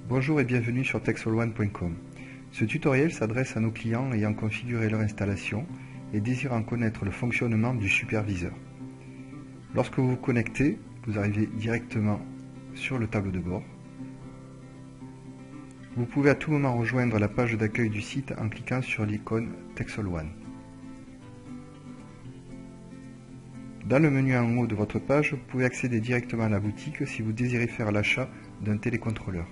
Bonjour et bienvenue sur TexAllOne.com. Ce tutoriel s'adresse à nos clients ayant configuré leur installation et désirant connaître le fonctionnement du superviseur. Lorsque vous vous connectez, vous arrivez directement sur le tableau de bord. Vous pouvez à tout moment rejoindre la page d'accueil du site en cliquant sur l'icône TexAllOne. Dans le menu en haut de votre page, vous pouvez accéder directement à la boutique si vous désirez faire l'achat d'un télécontrôleur.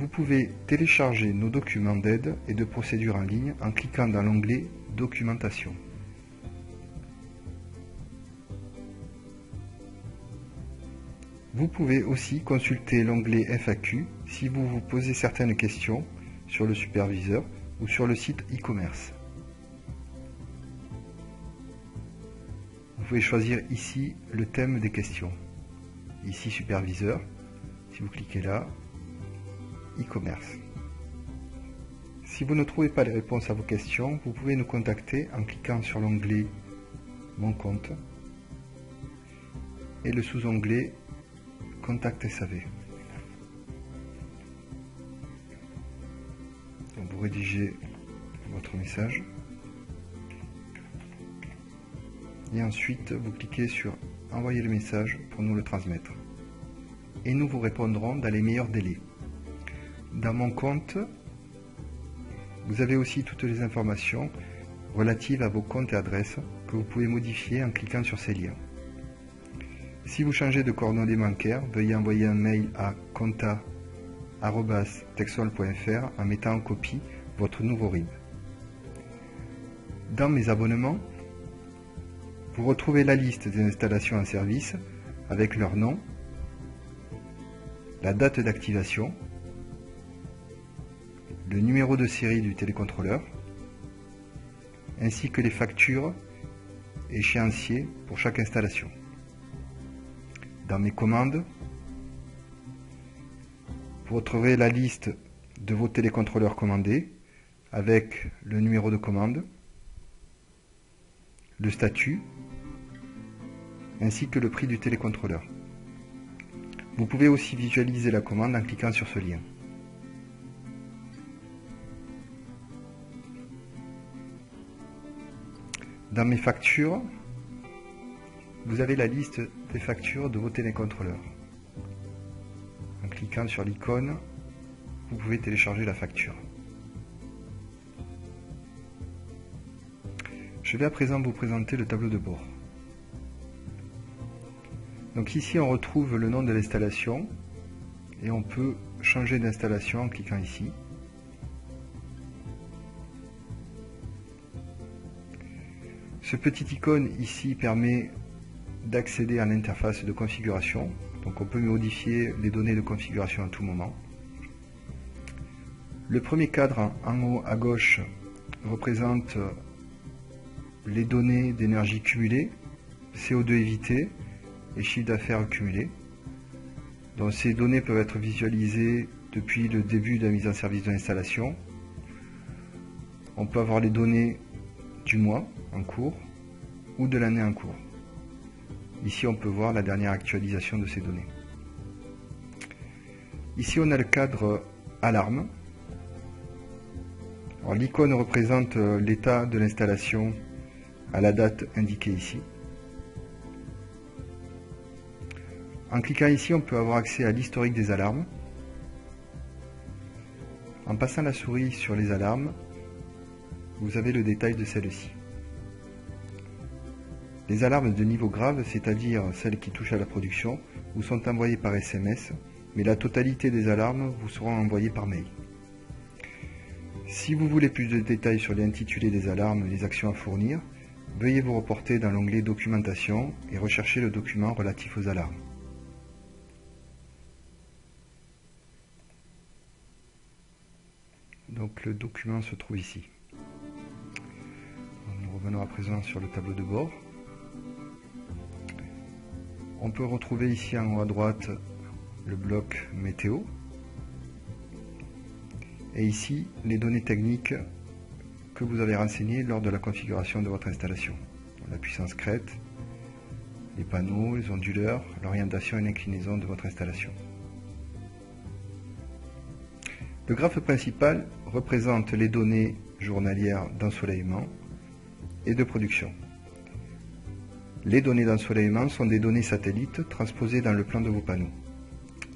Vous pouvez télécharger nos documents d'aide et de procédure en ligne en cliquant dans l'onglet Documentation. Vous pouvez aussi consulter l'onglet FAQ si vous vous posez certaines questions sur le superviseur ou sur le site e-commerce. Vous pouvez choisir ici le thème des questions. Ici superviseur, si vous cliquez là, e-commerce. Si vous ne trouvez pas les réponses à vos questions, vous pouvez nous contacter en cliquant sur l'onglet Mon compte et le sous-onglet Contact SAV. Donc vous rédigez votre message et ensuite vous cliquez sur Envoyer le message pour nous le transmettre. Et nous vous répondrons dans les meilleurs délais. Dans mon compte, vous avez aussi toutes les informations relatives à vos comptes et adresses que vous pouvez modifier en cliquant sur ces liens. Si vous changez de coordonnées bancaires, veuillez envoyer un mail à contact@texall.fr en mettant en copie votre nouveau RIB. Dans mes abonnements, vous retrouvez la liste des installations en service avec leur nom, la date d'activation, le numéro de série du télécontrôleur, ainsi que les factures et échéanciers pour chaque installation. Dans mes commandes, vous retrouverez la liste de vos télécontrôleurs commandés avec le numéro de commande, le statut, ainsi que le prix du télécontrôleur. Vous pouvez aussi visualiser la commande en cliquant sur ce lien. Dans mes factures, vous avez la liste des factures de vos télécontrôleurs. En cliquant sur l'icône, vous pouvez télécharger la facture. Je vais à présent vous présenter le tableau de bord. Donc ici on retrouve le nom de l'installation et on peut changer d'installation en cliquant ici. Ce petit icône ici permet d'accéder à l'interface de configuration. Donc on peut modifier les données de configuration à tout moment. Le premier cadre en haut à gauche représente les données d'énergie cumulée, CO2 évité et chiffre d'affaires cumulé. Donc ces données peuvent être visualisées depuis le début de la mise en service de l'installation. On peut avoir les données du mois en cours ou de l'année en cours. Ici on peut voir la dernière actualisation de ces données. Ici on a le cadre alarme. L'icône représente l'état de l'installation à la date indiquée ici. En cliquant ici, on peut avoir accès à l'historique des alarmes. En passant la souris sur les alarmes, vous avez le détail de celles-ci. Les alarmes de niveau grave, c'est-à-dire celles qui touchent à la production, vous sont envoyées par SMS, mais la totalité des alarmes vous seront envoyées par mail. Si vous voulez plus de détails sur l'intitulé des alarmes et les actions à fournir, veuillez vous reporter dans l'onglet Documentation et rechercher le document relatif aux alarmes. Donc le document se trouve ici. Nous revenons à présent sur le tableau de bord. On peut retrouver ici en haut à droite le bloc météo et ici les données techniques que vous avez renseignées lors de la configuration de votre installation. La puissance crête, les panneaux, les onduleurs, l'orientation et l'inclinaison de votre installation. Le graphe principal représente les données journalières d'ensoleillement et de production. Les données d'ensoleillement sont des données satellites transposées dans le plan de vos panneaux.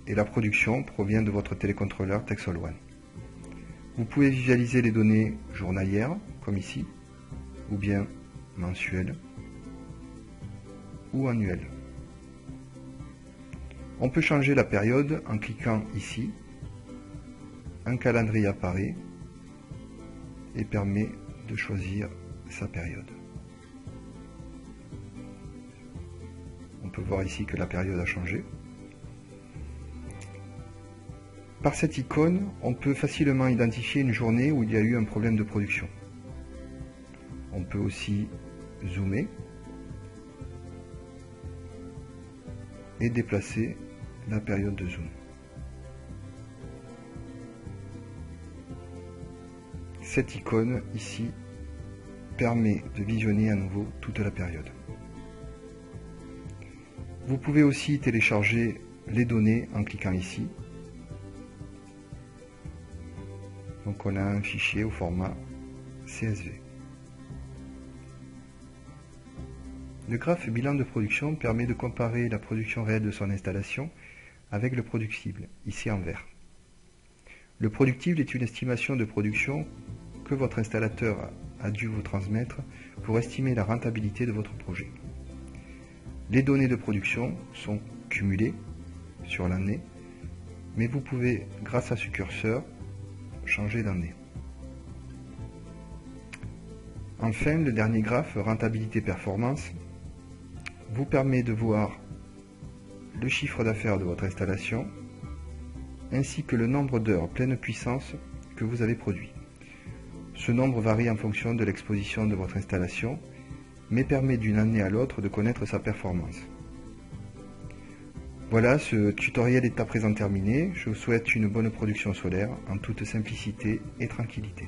Et la production provient de votre télécontrôleur Texel One. Vous pouvez visualiser les données journalières, comme ici, ou bien mensuelles, ou annuelles. On peut changer la période en cliquant ici. Un calendrier apparaît et permet de choisir sa période. On peut voir ici que la période a changé. Par cette icône, on peut facilement identifier une journée où il y a eu un problème de production. On peut aussi zoomer et déplacer la période de zoom. Cette icône ici permet de visionner à nouveau toute la période. Vous pouvez aussi télécharger les données en cliquant ici. Donc on a un fichier au format CSV. Le graphe bilan de production permet de comparer la production réelle de son installation avec le productible, ici en vert. Le productible est une estimation de production que votre installateur a dû vous transmettre pour estimer la rentabilité de votre projet. Les données de production sont cumulées sur l'année, mais vous pouvez, grâce à ce curseur, changer d'année. Enfin, le dernier graphe, rentabilité-performance, vous permet de voir le chiffre d'affaires de votre installation, ainsi que le nombre d'heures pleine puissance que vous avez produit. Ce nombre varie en fonction de l'exposition de votre installation, mais permet d'une année à l'autre de connaître sa performance. Voilà, ce tutoriel est à présent terminé. Je vous souhaite une bonne production solaire en toute simplicité et tranquillité.